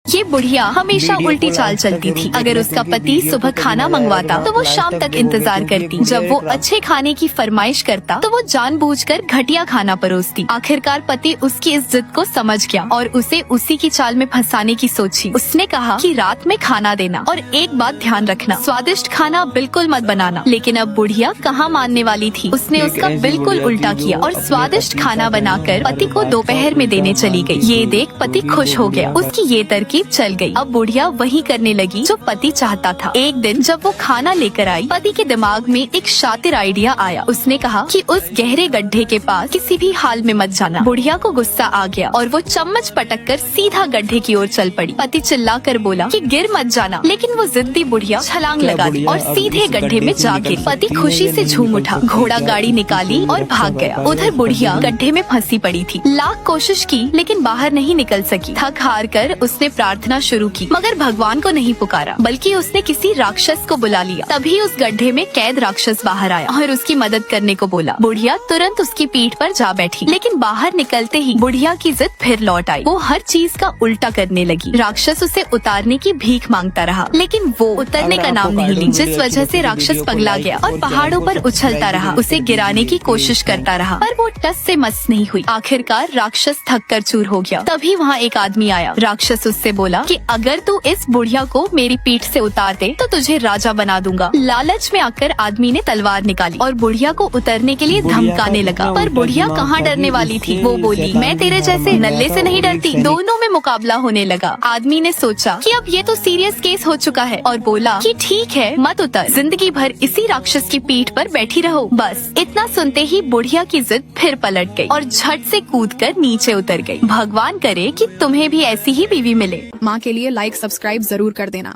ये बुढ़िया हमेशा उल्टी चाल चलती थी। अगर उसका पति सुबह खाना मंगवाता तो वो शाम तक इंतजार करती। जब वो अच्छे खाने की फरमाइश करता तो वो जानबूझकर घटिया खाना परोसती। आखिरकार पति उसकी इस जिद को समझ गया और उसे उसी की चाल में फंसाने की सोची। उसने कहा कि रात में खाना देना और एक बात ध्यान रखना, स्वादिष्ट खाना बिल्कुल मत बनाना। लेकिन अब बुढ़िया कहाँ मानने वाली थी। उसने उसका बिल्कुल उल्टा किया और स्वादिष्ट खाना बनाकर पति को दोपहर में देने चली गई। ये देख पति खुश हो गया। उसकी ये तरकीब चल गई। अब बुढ़िया वही करने लगी जो पति चाहता था। एक दिन जब वो खाना लेकर आई, पति के दिमाग में एक शातिर आइडिया आया। उसने कहा कि उस गहरे गड्ढे के पास किसी भी हाल में मत जाना। बुढ़िया को गुस्सा आ गया और वो चम्मच पटक कर सीधा गड्ढे की ओर चल पड़ी। पति चिल्ला कर बोला कि गिर मत जाना, लेकिन वो जिद्दी बुढ़िया छलांग लगा दी और सीधे गड्ढे में जा गिरी। पति खुशी से झूम उठा, घोड़ा गाड़ी निकाली और भाग गया। उधर बुढ़िया गड्ढे में फंसी पड़ी थी। लाख कोशिश की लेकिन बाहर नहीं निकल सकी। थक हार कर उसने प्रार्थना शुरू की, मगर भगवान को नहीं पुकारा, बल्कि उसने किसी राक्षस को बुला लिया। तभी उस गड्ढे में कैद राक्षस बाहर आया और उसकी मदद करने को बोला। बुढ़िया तुरंत उसकी पीठ पर जा बैठी, लेकिन बाहर निकलते ही बुढ़िया की जिद फिर लौट आई। वो हर चीज का उल्टा करने लगी। राक्षस उसे उतारने की भीख मांगता रहा, लेकिन वो उतरने का नाम नहीं ली, जिस वजह से राक्षस पगला गया और पहाड़ों पर उछलता रहा। उसे गिराने की कोशिश करता रहा, पर वो टस से मस नहीं हुई। आखिरकार राक्षस थक कर चूर हो गया। तभी वहाँ एक आदमी आया। राक्षस उससे बोला कि अगर तू इस बुढ़िया को मेरी पीठ से उतार दे तो तुझे राजा बना दूंगा। लालच में आकर आदमी ने तलवार निकाली और बुढ़िया को उतरने के लिए धमकाने लगा। पर बुढ़िया कहाँ डरने वाली थी। वो बोली, मैं तेरे जैसे नल्ले से नहीं डरती। दोनों में मुकाबला होने लगा। आदमी ने सोचा कि अब ये तो सीरियस केस हो चुका है और बोला कि ठीक है, मत उतर, जिंदगी भर इसी राक्षस की पीठ पर बैठी रहो। बस इतना सुनते ही बुढ़िया की जिद फिर पलट गई और झट से कूदकर नीचे उतर गई। भगवान करे कि तुम्हें भी ऐसी ही बीवी मिले। माँ के लिए लाइक सब्सक्राइब जरूर कर देना।